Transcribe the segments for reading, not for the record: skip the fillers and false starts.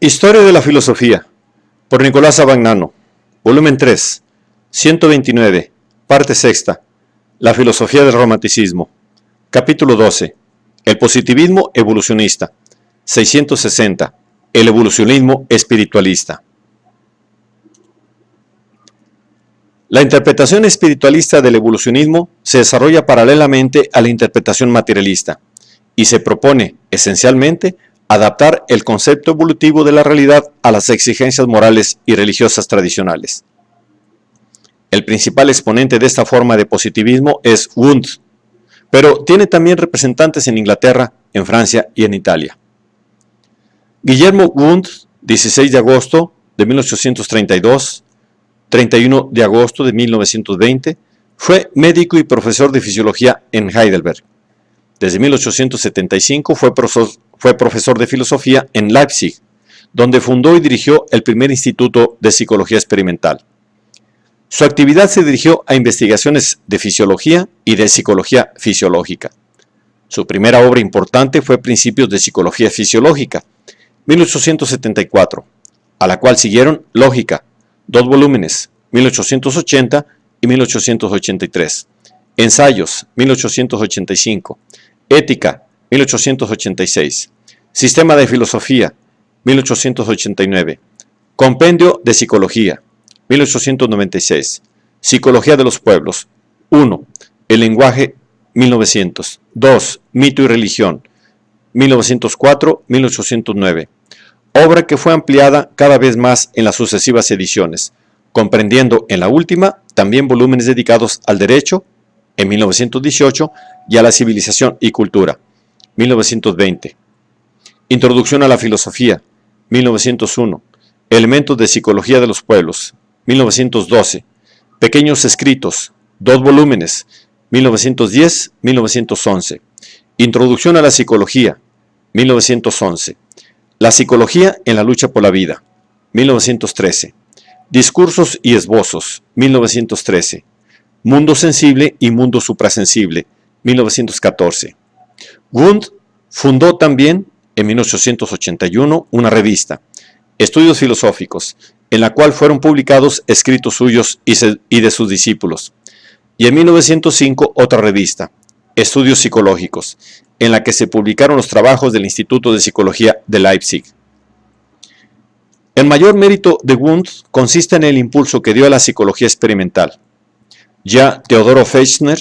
Historia de la filosofía, por Nicolás Abagnano, volumen 3, 129, parte sexta, la filosofía del romanticismo, capítulo 12, el positivismo evolucionista, 660, el evolucionismo espiritualista. La interpretación espiritualista del evolucionismo se desarrolla paralelamente a la interpretación materialista y se propone, esencialmente, adaptar el concepto evolutivo de la realidad a las exigencias morales y religiosas tradicionales. El principal exponente de esta forma de positivismo es Wundt, pero tiene también representantes en Inglaterra, en Francia y en Italia. Guillermo Wundt, 16 de agosto de 1832, 31 de agosto de 1920, fue médico y profesor de fisiología en Heidelberg. Desde 1875 fue profesor de filosofía en Leipzig, donde fundó y dirigió el primer instituto de psicología experimental. Su actividad se dirigió a investigaciones de fisiología y de psicología fisiológica. Su primera obra importante fue Principios de Psicología Fisiológica, 1874, a la cual siguieron Lógica, 2 volúmenes, 1880 y 1883, Ensayos, 1885, Ética, 1886, Sistema de Filosofía, 1889, Compendio de Psicología, 1896, Psicología de los Pueblos, 1. El lenguaje, 1900, 2. Mito y religión, 1904-1809, obra que fue ampliada cada vez más en las sucesivas ediciones, comprendiendo en la última también volúmenes dedicados al derecho, en 1918, y a la civilización y cultura, 1920. Introducción a la filosofía, 1901. Elementos de psicología de los pueblos, 1912. Pequeños escritos, 2 volúmenes, 1910-1911. Introducción a la psicología, 1911. La psicología en la lucha por la vida, 1913. Discursos y esbozos, 1913. Mundo sensible y mundo suprasensible, 1914. Wundt fundó también, en 1881, una revista, Estudios Filosóficos, en la cual fueron publicados escritos suyos y de sus discípulos. Y en 1905 otra revista, Estudios Psicológicos, en la que se publicaron los trabajos del Instituto de Psicología de Leipzig. El mayor mérito de Wundt consiste en el impulso que dio a la psicología experimental. Ya Teodoro Fechner,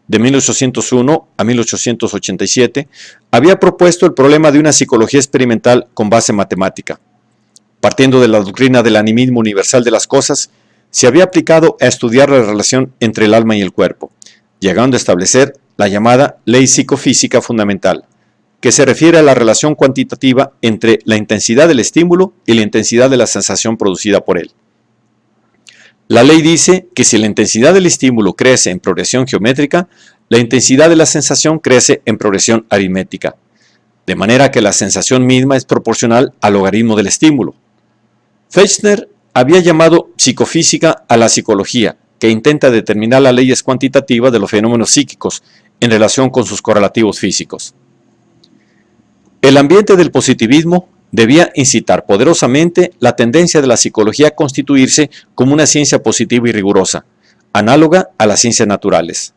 de 1801 a 1887, había propuesto el problema de una psicología experimental con base matemática. Partiendo de la doctrina del animismo universal de las cosas, se había aplicado a estudiar la relación entre el alma y el cuerpo, llegando a establecer la llamada ley psicofísica fundamental, que se refiere a la relación cuantitativa entre la intensidad del estímulo y la intensidad de la sensación producida por él. La ley dice que si la intensidad del estímulo crece en progresión geométrica, la intensidad de la sensación crece en progresión aritmética, de manera que la sensación misma es proporcional al logaritmo del estímulo. Fechner había llamado psicofísica a la psicología, que intenta determinar las leyes cuantitativas de los fenómenos psíquicos en relación con sus correlativos físicos. El ambiente del positivismo debía incitar poderosamente la tendencia de la psicología a constituirse como una ciencia positiva y rigurosa, análoga a las ciencias naturales.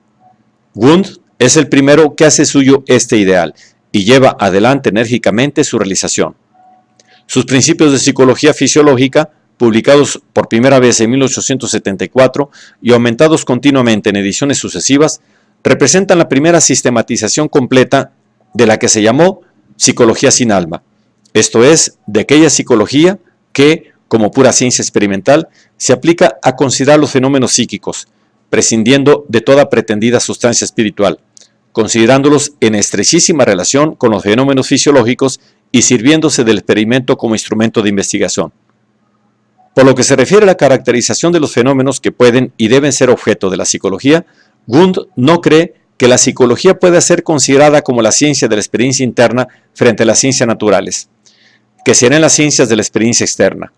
Wundt es el primero que hace suyo este ideal y lleva adelante enérgicamente su realización. Sus principios de psicología fisiológica, publicados por primera vez en 1874 y aumentados continuamente en ediciones sucesivas, representan la primera sistematización completa de la que se llamó psicología sin alma, esto es, de aquella psicología que, como pura ciencia experimental, se aplica a considerar los fenómenos psíquicos, prescindiendo de toda pretendida sustancia espiritual, considerándolos en estrechísima relación con los fenómenos fisiológicos y sirviéndose del experimento como instrumento de investigación. Por lo que se refiere a la caracterización de los fenómenos que pueden y deben ser objeto de la psicología, Wundt no cree que la psicología pueda ser considerada como la ciencia de la experiencia interna frente a las ciencias naturales, que serán las ciencias de la experiencia externa.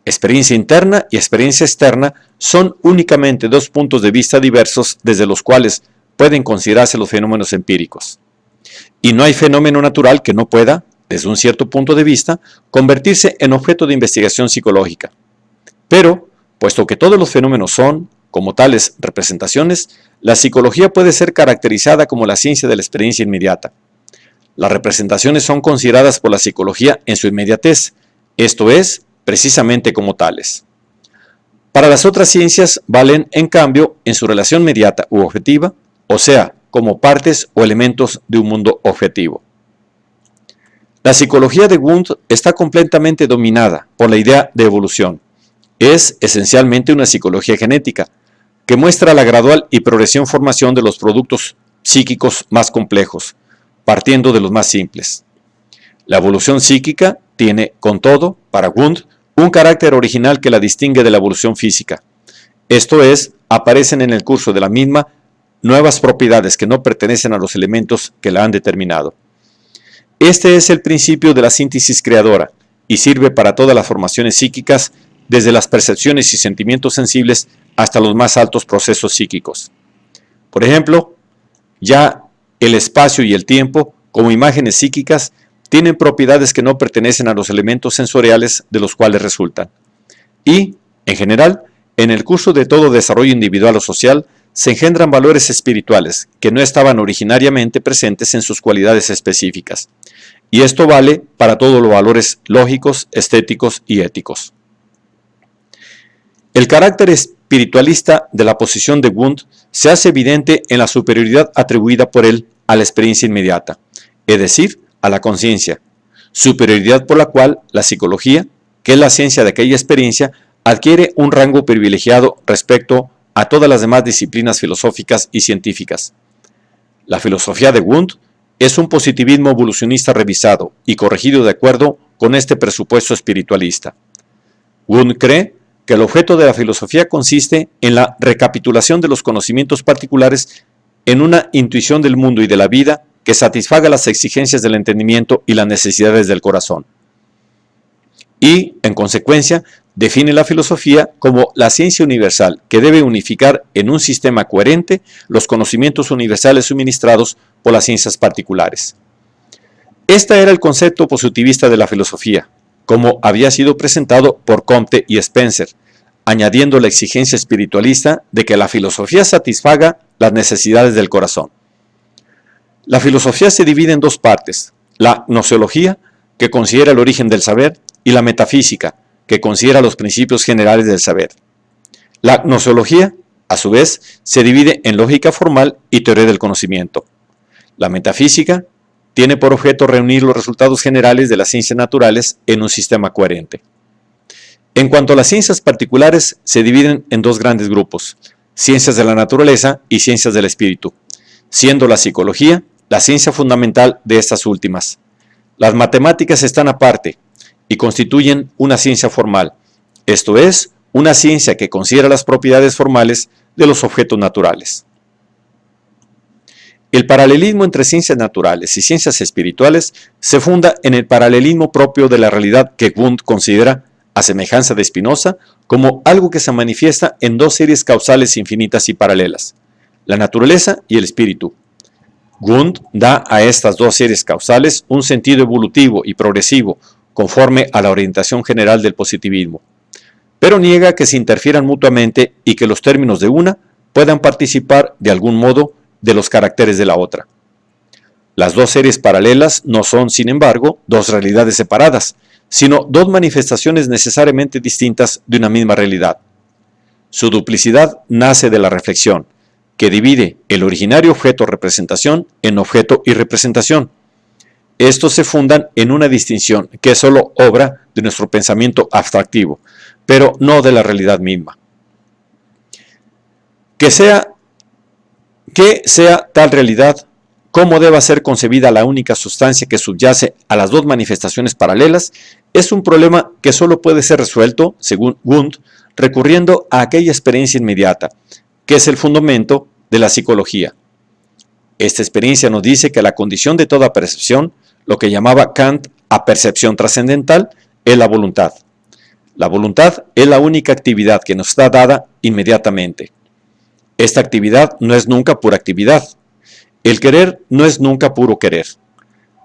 Experiencia interna y experiencia externa son únicamente dos puntos de vista diversos desde los cuales pueden considerarse los fenómenos empíricos. Y no hay fenómeno natural que no pueda, desde un cierto punto de vista, convertirse en objeto de investigación psicológica. Pero, puesto que todos los fenómenos son, como tales, representaciones, la psicología puede ser caracterizada como la ciencia de la experiencia inmediata. Las representaciones son consideradas por la psicología en su inmediatez, esto es, precisamente como tales. Para las otras ciencias valen, en cambio, en su relación mediata u objetiva, o sea, como partes o elementos de un mundo objetivo. La psicología de Wundt está completamente dominada por la idea de evolución. Es esencialmente una psicología genética, que muestra la gradual y progresiva formación de los productos psíquicos más complejos, partiendo de los más simples. La evolución psíquica tiene, con todo, para Wundt, un carácter original que la distingue de la evolución física. Esto es, aparecen en el curso de la misma nuevas propiedades que no pertenecen a los elementos que la han determinado. Este es el principio de la síntesis creadora y sirve para todas las formaciones psíquicas, desde las percepciones y sentimientos sensibles hasta los más altos procesos psíquicos. Por ejemplo, ya el espacio y el tiempo, como imágenes psíquicas, tienen propiedades que no pertenecen a los elementos sensoriales de los cuales resultan. Y, en general, en el curso de todo desarrollo individual o social, se engendran valores espirituales que no estaban originariamente presentes en sus cualidades específicas. Y esto vale para todos los valores lógicos, estéticos y éticos. El carácter espiritualista de la posición de Wundt se hace evidente en la superioridad atribuida por él a la experiencia inmediata, es decir, a la conciencia, superioridad por la cual la psicología, que es la ciencia de aquella experiencia, adquiere un rango privilegiado respecto a todas las demás disciplinas filosóficas y científicas. La filosofía de Wundt es un positivismo evolucionista revisado y corregido de acuerdo con este presupuesto espiritualista. Wundt cree que el objeto de la filosofía consiste en la recapitulación de los conocimientos particulares en una intuición del mundo y de la vida que satisfaga las exigencias del entendimiento y las necesidades del corazón. Y, en consecuencia, define la filosofía como la ciencia universal que debe unificar en un sistema coherente los conocimientos universales suministrados por las ciencias particulares. Este era el concepto positivista de la filosofía, como había sido presentado por Comte y Spencer, añadiendo la exigencia espiritualista de que la filosofía satisfaga las necesidades del corazón. La filosofía se divide en dos partes: la gnoseología, que considera el origen del saber, y la metafísica, que considera los principios generales del saber. La gnoseología, a su vez, se divide en lógica formal y teoría del conocimiento. La metafísica tiene por objeto reunir los resultados generales de las ciencias naturales en un sistema coherente. En cuanto a las ciencias particulares, se dividen en dos grandes grupos: ciencias de la naturaleza y ciencias del espíritu, siendo la psicología la ciencia fundamental de estas últimas. Las matemáticas están aparte y constituyen una ciencia formal, esto es, una ciencia que considera las propiedades formales de los objetos naturales. El paralelismo entre ciencias naturales y ciencias espirituales se funda en el paralelismo propio de la realidad que Wundt considera, a semejanza de Spinoza, como algo que se manifiesta en dos series causales infinitas y paralelas: la naturaleza y el espíritu. Wundt da a estas dos series causales un sentido evolutivo y progresivo, conforme a la orientación general del positivismo, pero niega que se interfieran mutuamente y que los términos de una puedan participar de algún modo de los caracteres de la otra. Las dos series paralelas no son, sin embargo, dos realidades separadas, sino dos manifestaciones necesariamente distintas de una misma realidad. Su duplicidad nace de la reflexión, que divide el originario objeto-representación en objeto y representación. Estos se fundan en una distinción que es solo obra de nuestro pensamiento abstractivo, pero no de la realidad misma. Que sea tal realidad, cómo deba ser concebida la única sustancia que subyace a las dos manifestaciones paralelas, es un problema que solo puede ser resuelto, según Wundt, recurriendo a aquella experiencia inmediata, que es el fundamento de la psicología. Esta experiencia nos dice que la condición de toda percepción, lo que llamaba Kant apercepción trascendental, es la voluntad. La voluntad es la única actividad que nos está dada inmediatamente. Esta actividad no es nunca pura actividad. El querer no es nunca puro querer.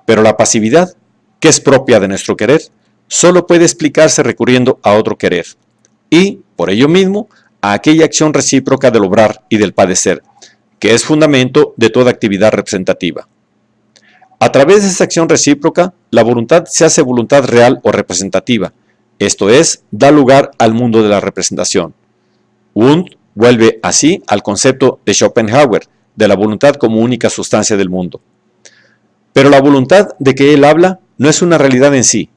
Pero la pasividad, que es propia de nuestro querer, solo puede explicarse recurriendo a otro querer, y, por ello mismo, a aquella acción recíproca del obrar y del padecer, que es fundamento de toda actividad representativa. A través de esa acción recíproca, la voluntad se hace voluntad real o representativa, esto es, da lugar al mundo de la representación. Wundt vuelve así al concepto de Schopenhauer de la voluntad como única sustancia del mundo. Pero la voluntad de que él habla no es una realidad en sí,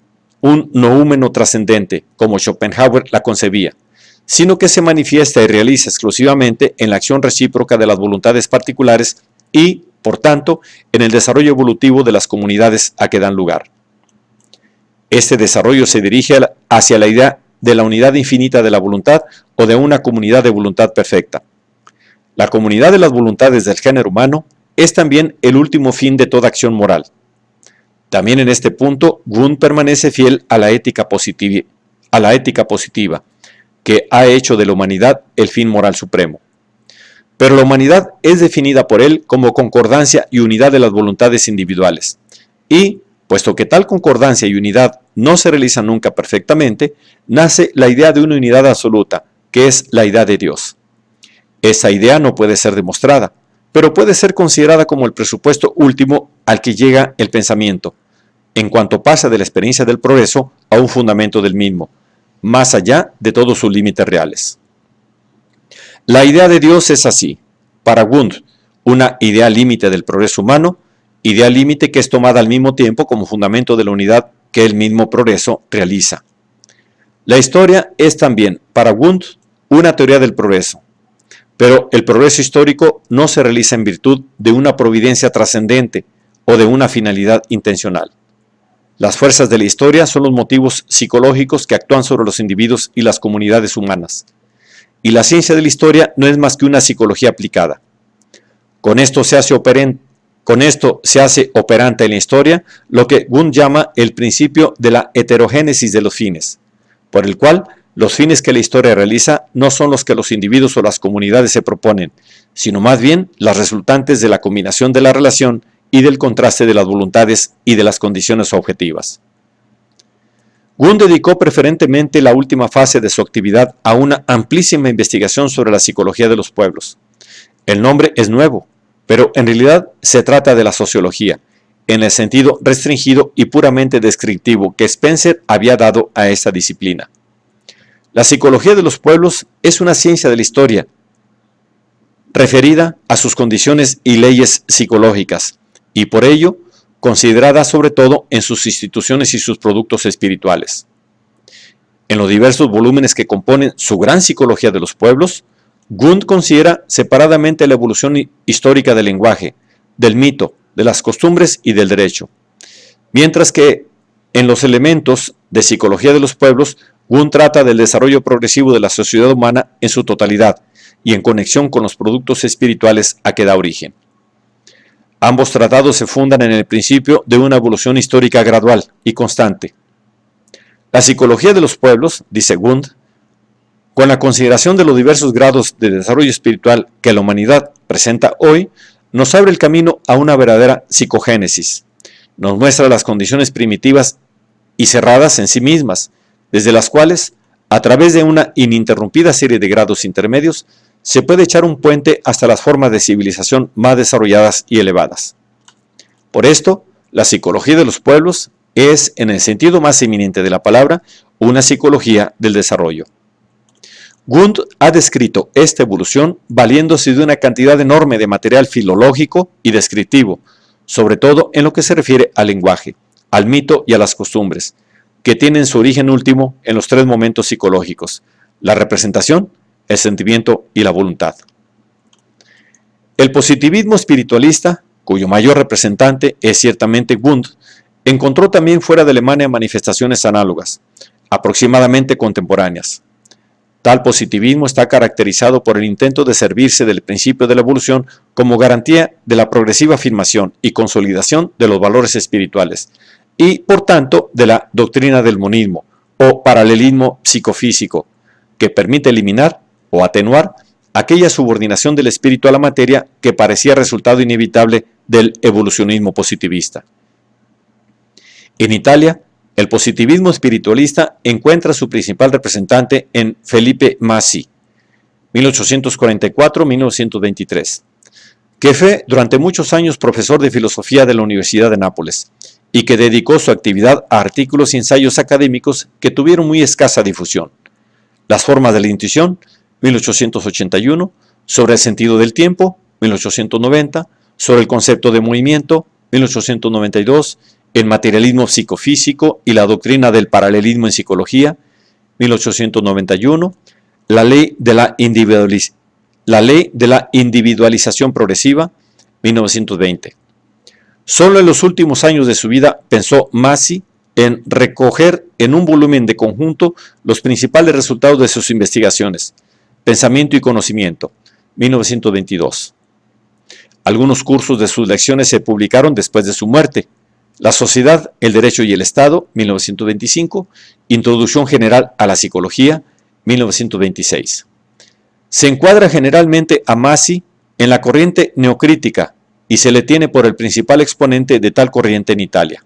un noúmeno trascendente, como Schopenhauer la concebía, sino que se manifiesta y realiza exclusivamente en la acción recíproca de las voluntades particulares y, por tanto, en el desarrollo evolutivo de las comunidades a que dan lugar. Este desarrollo se dirige hacia la idea de la unidad infinita de la voluntad o de una comunidad de voluntad perfecta. La comunidad de las voluntades del género humano es también el último fin de toda acción moral. También en este punto, Wundt permanece fiel a la ética positiva, que ha hecho de la humanidad el fin moral supremo. Pero la humanidad es definida por él como concordancia y unidad de las voluntades individuales. Y, puesto que tal concordancia y unidad no se realizan nunca perfectamente, nace la idea de una unidad absoluta, que es la idea de Dios. Esa idea no puede ser demostrada, pero puede ser considerada como el presupuesto último al que llega el pensamiento, en cuanto pasa de la experiencia del progreso a un fundamento del mismo, más allá de todos sus límites reales. La idea de Dios es así, para Wundt, una idea límite del progreso humano, idea límite que es tomada al mismo tiempo como fundamento de la unidad que el mismo progreso realiza. La historia es también, para Wundt, una teoría del progreso, pero el progreso histórico no se realiza en virtud de una providencia trascendente o de una finalidad intencional. Las fuerzas de la historia son los motivos psicológicos que actúan sobre los individuos y las comunidades humanas. Y la ciencia de la historia no es más que una psicología aplicada. Con esto se hace operante en la historia lo que Wundt llama el principio de la heterogénesis de los fines, por el cual los fines que la historia realiza no son los que los individuos o las comunidades se proponen, sino más bien las resultantes de la combinación de la relación y del contraste de las voluntades y de las condiciones objetivas. Wundt dedicó preferentemente la última fase de su actividad a una amplísima investigación sobre la psicología de los pueblos. El nombre es nuevo, pero en realidad se trata de la sociología, en el sentido restringido y puramente descriptivo que Spencer había dado a esta disciplina. La psicología de los pueblos es una ciencia de la historia, referida a sus condiciones y leyes psicológicas, y por ello considerada sobre todo en sus instituciones y sus productos espirituales. En los diversos volúmenes que componen su gran psicología de los pueblos, Wundt considera separadamente la evolución histórica del lenguaje, del mito, de las costumbres y del derecho, mientras que en los elementos de psicología de los pueblos, Wundt trata del desarrollo progresivo de la sociedad humana en su totalidad y en conexión con los productos espirituales a que da origen. Ambos tratados se fundan en el principio de una evolución histórica gradual y constante. La psicología de los pueblos, dice Wundt, con la consideración de los diversos grados de desarrollo espiritual que la humanidad presenta hoy, nos abre el camino a una verdadera psicogénesis. Nos muestra las condiciones primitivas y cerradas en sí mismas, desde las cuales, a través de una ininterrumpida serie de grados intermedios, se puede echar un puente hasta las formas de civilización más desarrolladas y elevadas. Por esto, la psicología de los pueblos es, en el sentido más eminente de la palabra, una psicología del desarrollo. Wundt ha descrito esta evolución valiéndose de una cantidad enorme de material filológico y descriptivo, sobre todo en lo que se refiere al lenguaje, al mito y a las costumbres, que tienen su origen último en los tres momentos psicológicos: la representación, el sentimiento y la voluntad. El positivismo espiritualista, cuyo mayor representante es ciertamente Wundt, encontró también fuera de Alemania manifestaciones análogas, aproximadamente contemporáneas. Tal positivismo está caracterizado por el intento de servirse del principio de la evolución como garantía de la progresiva afirmación y consolidación de los valores espirituales y, por tanto, de la doctrina del monismo o paralelismo psicofísico, que permite eliminar o atenuar aquella subordinación del espíritu a la materia que parecía resultado inevitable del evolucionismo positivista. En Italia, el positivismo espiritualista encuentra su principal representante en Felipe Masi, 1844-1923, que fue durante muchos años profesor de filosofía de la Universidad de Nápoles y que dedicó su actividad a artículos y ensayos académicos que tuvieron muy escasa difusión. Las formas de la intuición, 1881, sobre el sentido del tiempo, 1890, sobre el concepto de movimiento, 1892, el materialismo psicofísico y la doctrina del paralelismo en psicología, 1891, la ley de la individualización progresiva, 1920. Solo en los últimos años de su vida pensó Masi en recoger en un volumen de conjunto los principales resultados de sus investigaciones, Pensamiento y Conocimiento, 1922. Algunos cursos de sus lecciones se publicaron después de su muerte. La Sociedad, el Derecho y el Estado, 1925, Introducción General a la Psicología, 1926. Se encuadra generalmente a Masi en la corriente neocrítica y se le tiene por el principal exponente de tal corriente en Italia.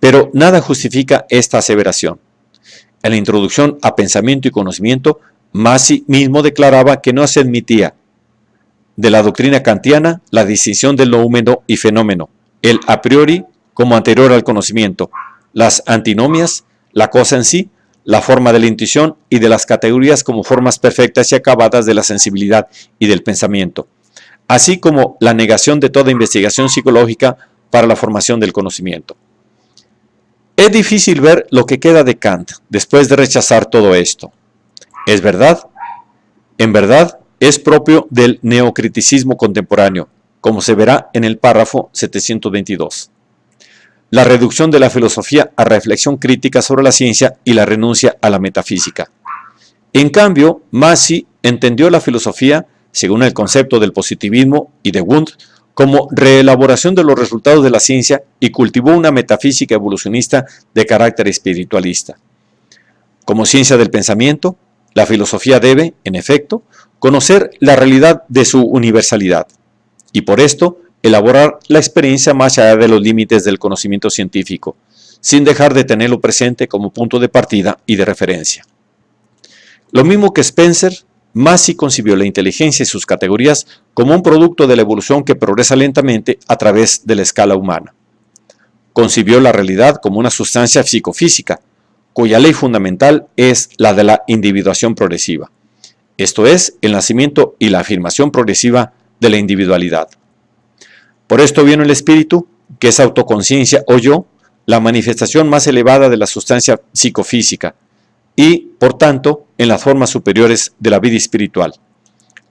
Pero nada justifica esta aseveración. En la Introducción a Pensamiento y Conocimiento, Masi mismo declaraba que no se admitía de la doctrina kantiana la distinción del noumeno y fenómeno, el a priori como anterior al conocimiento, las antinomias, la cosa en sí, la forma de la intuición y de las categorías como formas perfectas y acabadas de la sensibilidad y del pensamiento, así como la negación de toda investigación psicológica para la formación del conocimiento. Es difícil ver lo que queda de Kant después de rechazar todo esto. ¿Es verdad? En verdad, es propio del neocriticismo contemporáneo, como se verá en el párrafo 722. La reducción de la filosofía a reflexión crítica sobre la ciencia y la renuncia a la metafísica. En cambio, Masi entendió la filosofía, según el concepto del positivismo y de Wundt, como reelaboración de los resultados de la ciencia y cultivó una metafísica evolucionista de carácter espiritualista. Como ciencia del pensamiento, la filosofía debe, en efecto, conocer la realidad de su universalidad y por esto elaborar la experiencia más allá de los límites del conocimiento científico, sin dejar de tenerlo presente como punto de partida y de referencia. Lo mismo que Spencer, Masi concibió la inteligencia y sus categorías como un producto de la evolución que progresa lentamente a través de la escala humana. Concibió la realidad como una sustancia psicofísica, cuya ley fundamental es la de la individuación progresiva, esto es, el nacimiento y la afirmación progresiva de la individualidad. Por esto vino el espíritu, que es autoconciencia o yo, la manifestación más elevada de la sustancia psicofísica y, por tanto, en las formas superiores de la vida espiritual.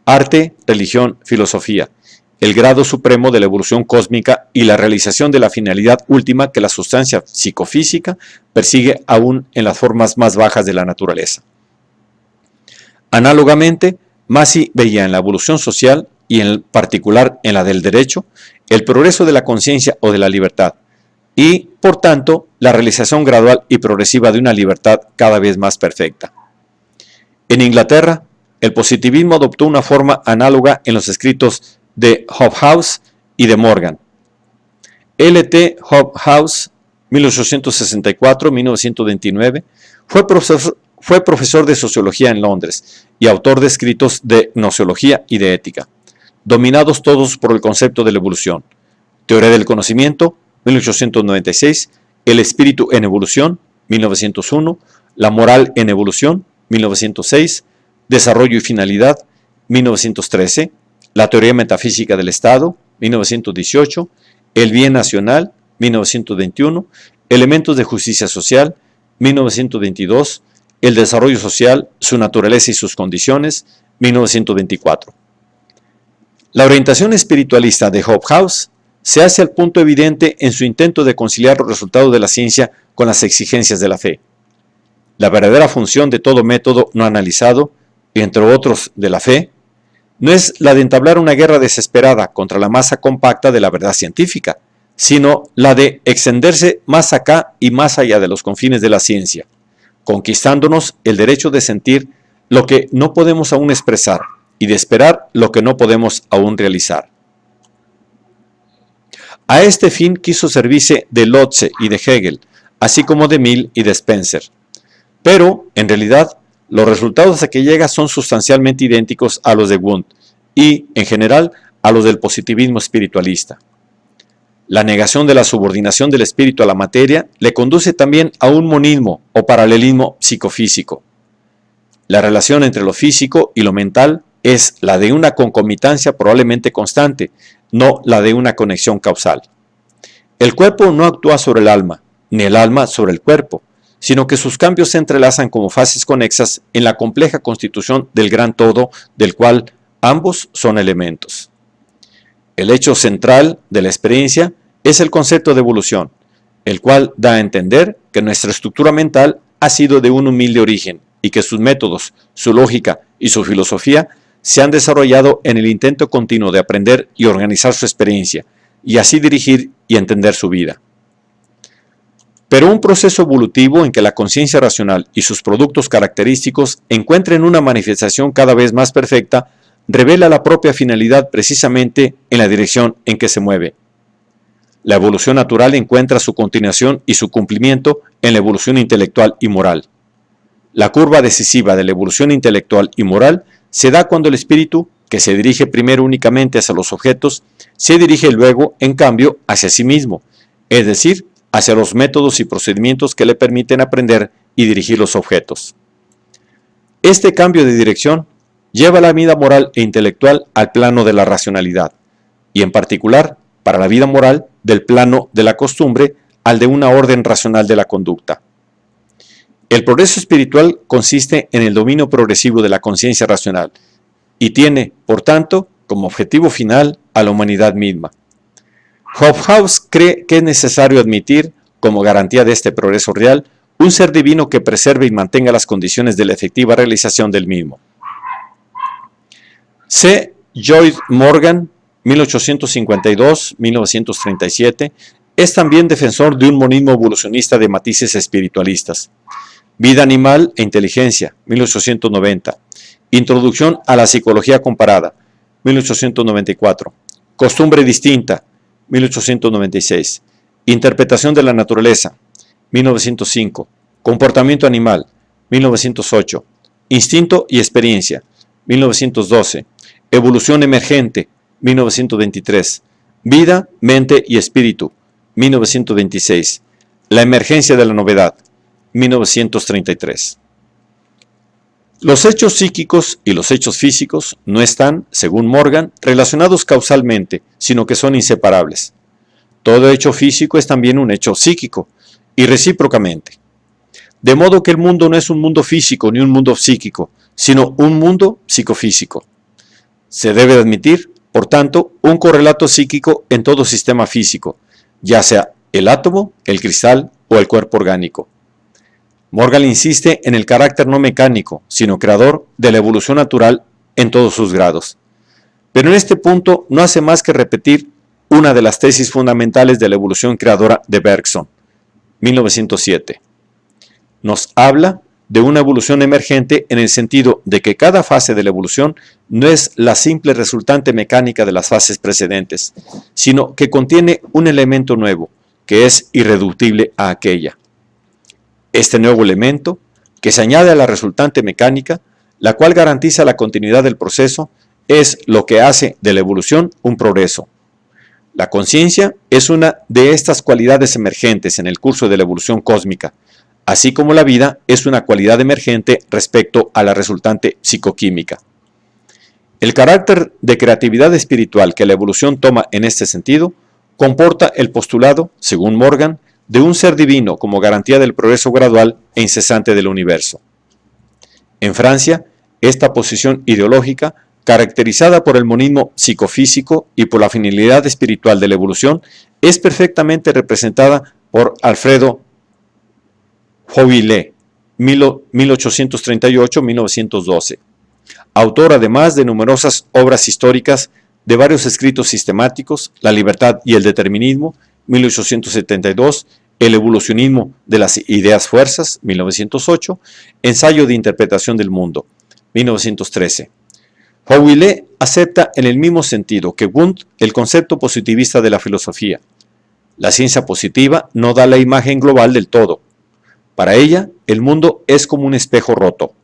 Arte, religión, filosofía, el grado supremo de la evolución cósmica y la realización de la finalidad última que la sustancia psicofísica persigue aún en las formas más bajas de la naturaleza. Análogamente, Masi veía en la evolución social y en particular en la del derecho, el progreso de la conciencia o de la libertad y, por tanto, la realización gradual y progresiva de una libertad cada vez más perfecta. En Inglaterra, el positivismo adoptó una forma análoga en los escritos de Hobhouse y de Morgan. L.T. Hobhouse, 1864-1929, fue profesor de sociología en Londres y autor de escritos de gnoseología y de ética, dominados todos por el concepto de la evolución. Teoría del conocimiento, 1896, El espíritu en evolución, 1901, La moral en evolución, 1906, Desarrollo y finalidad, 1913, La teoría metafísica del Estado, 1918, El bien nacional, 1921, Elementos de justicia social, 1922, El desarrollo social, su naturaleza y sus condiciones, 1924. La orientación espiritualista de Hobhouse se hace al punto evidente en su intento de conciliar los resultados de la ciencia con las exigencias de la fe. La verdadera función de todo método no analizado, entre otros de la fe, no es la de entablar una guerra desesperada contra la masa compacta de la verdad científica, sino la de extenderse más acá y más allá de los confines de la ciencia, conquistándonos el derecho de sentir lo que no podemos aún expresar y de esperar lo que no podemos aún realizar. A este fin quiso servirse de Lotze y de Hegel, así como de Mill y de Spencer. Pero, en realidad, los resultados a que llega son sustancialmente idénticos a los de Wundt y, en general, a los del positivismo espiritualista. La negación de la subordinación del espíritu a la materia le conduce también a un monismo o paralelismo psicofísico. La relación entre lo físico y lo mental es la de una concomitancia probablemente constante, no la de una conexión causal. El cuerpo no actúa sobre el alma, ni el alma sobre el cuerpo, sino que sus cambios se entrelazan como fases conexas en la compleja constitución del gran todo del cual ambos son elementos. El hecho central de la experiencia es el concepto de evolución, el cual da a entender que nuestra estructura mental ha sido de un humilde origen y que sus métodos, su lógica y su filosofía se han desarrollado en el intento continuo de aprender y organizar su experiencia, y así dirigir y entender su vida. Pero un proceso evolutivo en que la conciencia racional y sus productos característicos encuentren una manifestación cada vez más perfecta revela la propia finalidad precisamente en la dirección en que se mueve. La evolución natural encuentra su continuación y su cumplimiento en la evolución intelectual y moral. La curva decisiva de la evolución intelectual y moral se da cuando el espíritu, que se dirige primero únicamente hacia los objetos, se dirige luego, en cambio, hacia sí mismo, es decir, hacia los métodos y procedimientos que le permiten aprender y dirigir los objetos. Este cambio de dirección lleva la vida moral e intelectual al plano de la racionalidad, y en particular, para la vida moral, del plano de la costumbre al de una orden racional de la conducta. El progreso espiritual consiste en el dominio progresivo de la conciencia racional y tiene, por tanto, como objetivo final a la humanidad misma. Hobhouse cree que es necesario admitir, como garantía de este progreso real, un ser divino que preserve y mantenga las condiciones de la efectiva realización del mismo. C. Lloyd Morgan, 1852-1937, es también defensor de un monismo evolucionista de matices espiritualistas. Vida animal e inteligencia, 1890. Introducción a la psicología comparada, 1894. Costumbre distinta, 1896. Interpretación de la naturaleza, 1905. Comportamiento animal, 1908. Instinto y experiencia, 1912. Evolución emergente, 1923. Vida, mente y espíritu, 1926. La emergencia de la novedad, 1933. Los hechos psíquicos y los hechos físicos no están, según Morgan, relacionados causalmente, sino que son inseparables. Todo hecho físico es también un hecho psíquico, y recíprocamente. De modo que el mundo no es un mundo físico ni un mundo psíquico, sino un mundo psicofísico. Se debe admitir, por tanto, un correlato psíquico en todo sistema físico, ya sea el átomo, el cristal o el cuerpo orgánico. Morgan insiste en el carácter no mecánico, sino creador de la evolución natural en todos sus grados. Pero en este punto no hace más que repetir una de las tesis fundamentales de la evolución creadora de Bergson, 1907. Nos habla de una evolución emergente en el sentido de que cada fase de la evolución no es la simple resultante mecánica de las fases precedentes, sino que contiene un elemento nuevo, que es irreductible a aquella. Este nuevo elemento, que se añade a la resultante mecánica, la cual garantiza la continuidad del proceso, es lo que hace de la evolución un progreso. La conciencia es una de estas cualidades emergentes en el curso de la evolución cósmica, así como la vida es una cualidad emergente respecto a la resultante psicoquímica. El carácter de creatividad espiritual que la evolución toma en este sentido comporta el postulado, según Morgan, de un ser divino como garantía del progreso gradual e incesante del universo. En Francia, esta posición ideológica, caracterizada por el monismo psicofísico y por la finalidad espiritual de la evolución, es perfectamente representada por Alfredo Jovillé, 1838-1912, autor además de numerosas obras históricas, de varios escritos sistemáticos, La libertad y el determinismo, 1872, El evolucionismo de las ideas fuerzas, 1908, Ensayo de interpretación del mundo, 1913. Jovillé acepta en el mismo sentido que Wundt el concepto positivista de la filosofía, La ciencia positiva no da la imagen global del todo. Para ella, el mundo es como un espejo roto.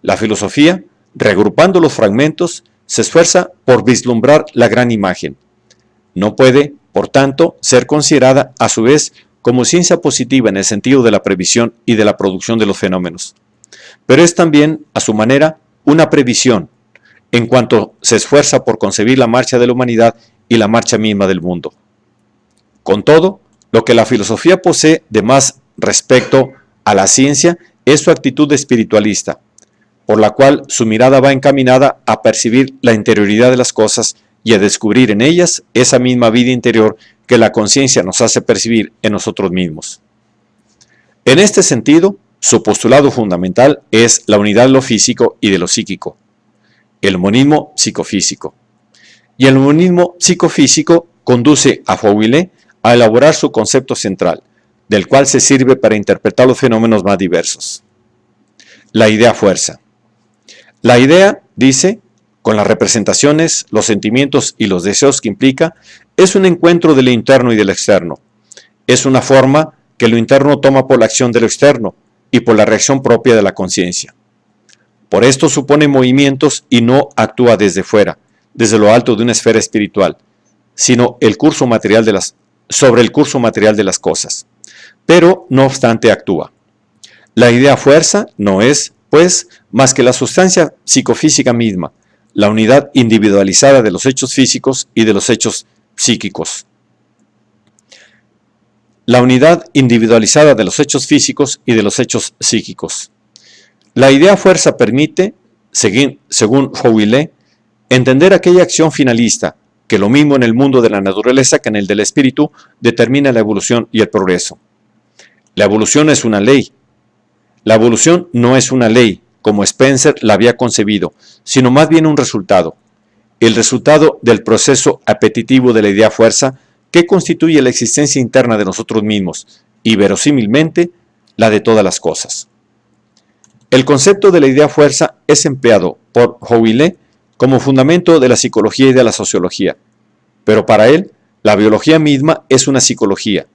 La filosofía, reagrupando los fragmentos, se esfuerza por vislumbrar la gran imagen. No puede, por tanto, ser considerada a su vez como ciencia positiva en el sentido de la previsión y de la producción de los fenómenos. Pero es también, a su manera, una previsión, en cuanto se esfuerza por concebir la marcha de la humanidad y la marcha misma del mundo. Con todo, lo que la filosofía posee de más respecto a la ciencia es su actitud espiritualista, por la cual su mirada va encaminada a percibir la interioridad de las cosas y a descubrir en ellas esa misma vida interior que la conciencia nos hace percibir en nosotros mismos. En este sentido, su postulado fundamental es la unidad de lo físico y de lo psíquico, el monismo psicofísico. Y el monismo psicofísico conduce a Fouillé a elaborar su concepto central, del cual se sirve para interpretar los fenómenos más diversos. La idea fuerza. La idea, dice, con las representaciones, los sentimientos y los deseos que implica, es un encuentro de lo interno y de lo externo. Es una forma que lo interno toma por la acción de lo externo y por la reacción propia de la conciencia. Por esto supone movimientos y no actúa desde fuera, desde lo alto de una esfera espiritual, sino sobre el curso material de las cosas. Pero, no obstante, actúa. La idea fuerza no es, pues, más que la sustancia psicofísica misma, la unidad individualizada de los hechos físicos y de los hechos psíquicos. La unidad individualizada de los hechos físicos y de los hechos psíquicos. La idea fuerza permite, según Fouillé, entender aquella acción finalista, que lo mismo en el mundo de la naturaleza que en el del espíritu determina la evolución y el progreso. La evolución es una ley. La evolución no es una ley, como Spencer la había concebido, sino más bien un resultado. El resultado del proceso apetitivo de la idea fuerza que constituye la existencia interna de nosotros mismos y, verosímilmente, la de todas las cosas. El concepto de la idea fuerza es empleado por Fouillé como fundamento de la psicología y de la sociología, pero para él, la biología misma es una psicología,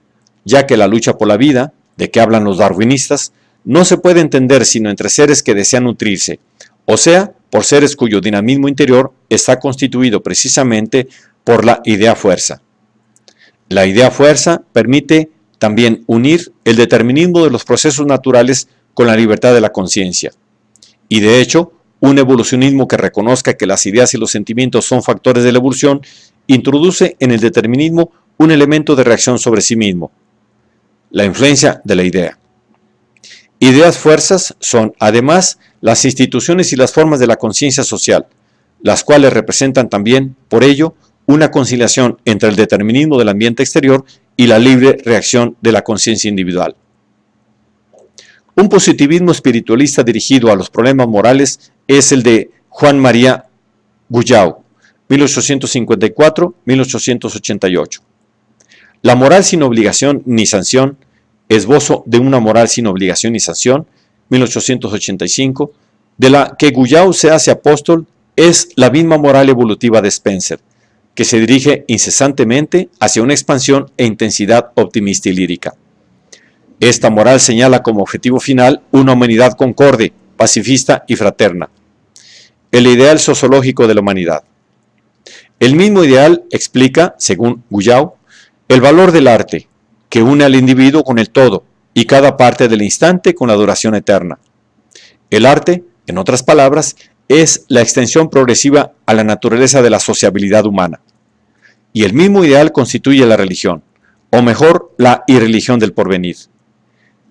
ya que la lucha por la vida, de que hablan los darwinistas, no se puede entender sino entre seres que desean nutrirse, o sea, por seres cuyo dinamismo interior está constituido precisamente por la idea fuerza. La idea fuerza permite también unir el determinismo de los procesos naturales con la libertad de la conciencia. Y de hecho, un evolucionismo que reconozca que las ideas y los sentimientos son factores de la evolución, introduce en el determinismo un elemento de reacción sobre sí mismo, la influencia de la idea. Ideas fuerzas son, además, las instituciones y las formas de la conciencia social, las cuales representan también, por ello, una conciliación entre el determinismo del ambiente exterior y la libre reacción de la conciencia individual. Un positivismo espiritualista dirigido a los problemas morales es el de Juan María Guyau, 1854-1888. La moral sin obligación ni sanción, esbozo de una moral sin obligación ni sanción, 1885, de la que Guyau se hace apóstol, es la misma moral evolutiva de Spencer, que se dirige incesantemente hacia una expansión e intensidad optimista y lírica. Esta moral señala como objetivo final una humanidad concorde, pacifista y fraterna, el ideal sociológico de la humanidad. El mismo ideal explica, según Guyau, el valor del arte, que une al individuo con el todo y cada parte del instante con la duración eterna. El arte, en otras palabras, es la extensión progresiva a la naturaleza de la sociabilidad humana. Y el mismo ideal constituye la religión, o mejor, la irreligión del porvenir.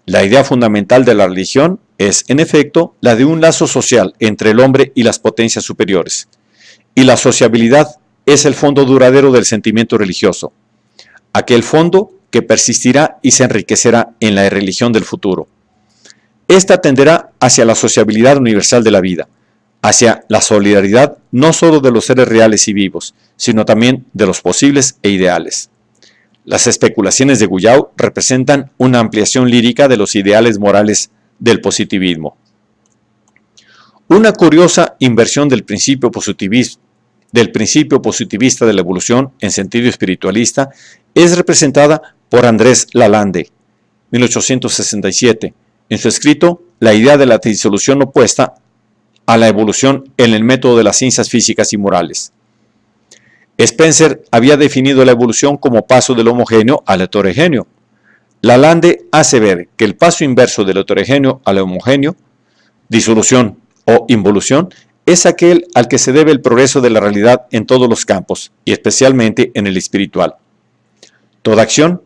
La idea fundamental de la religión es, en efecto, la de un lazo social entre el hombre y las potencias superiores. Y la sociabilidad es el fondo duradero del sentimiento religioso, aquel fondo que persistirá y se enriquecerá en la religión del futuro. Esta tenderá hacia la sociabilidad universal de la vida, hacia la solidaridad no solo de los seres reales y vivos, sino también de los posibles e ideales. Las especulaciones de Guyau representan una ampliación lírica de los ideales morales del positivismo. Una curiosa inversión del principio positivista de la evolución en sentido espiritualista es representada por Andrés Lalande, 1867, en su escrito La idea de la disolución opuesta a la evolución en el método de las ciencias físicas y morales. Spencer había definido la evolución como paso del homogéneo al heterogéneo. Lalande hace ver que el paso inverso del heterogéneo al homogéneo, disolución o involución, es aquel al que se debe el progreso de la realidad en todos los campos, y especialmente en el espiritual. Toda acción,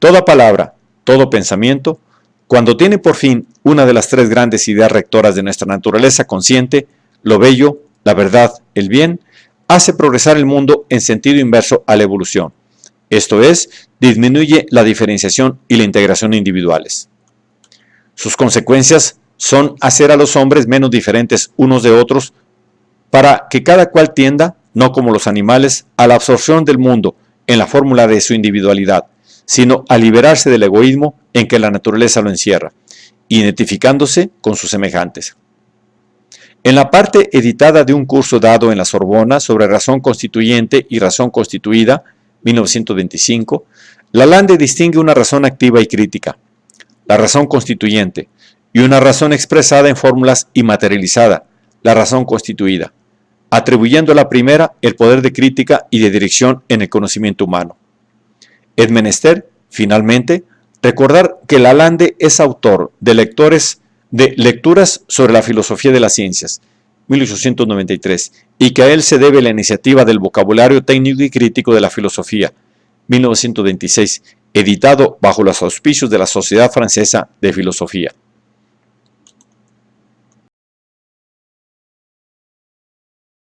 toda palabra, todo pensamiento, cuando tiene por fin una de las tres grandes ideas rectoras de nuestra naturaleza consciente, lo bello, la verdad, el bien, hace progresar el mundo en sentido inverso a la evolución. Esto es, disminuye la diferenciación y la integración individuales. Sus consecuencias son hacer a los hombres menos diferentes unos de otros para que cada cual tienda, no como los animales, a la absorción del mundo en la fórmula de su individualidad, sino a liberarse del egoísmo en que la naturaleza lo encierra, identificándose con sus semejantes. En la parte editada de un curso dado en la Sorbona sobre razón constituyente y razón constituida, 1925, Lalande distingue una razón activa y crítica, la razón constituyente, y una razón expresada en fórmulas y materializada, la razón constituida, atribuyendo a la primera el poder de crítica y de dirección en el conocimiento humano. Es menester, finalmente, recordar que Lalande es autor de Lecturas sobre la filosofía de las ciencias, 1893, y que a él se debe la iniciativa del vocabulario técnico y crítico de la filosofía, 1926, editado bajo los auspicios de la Sociedad Francesa de Filosofía.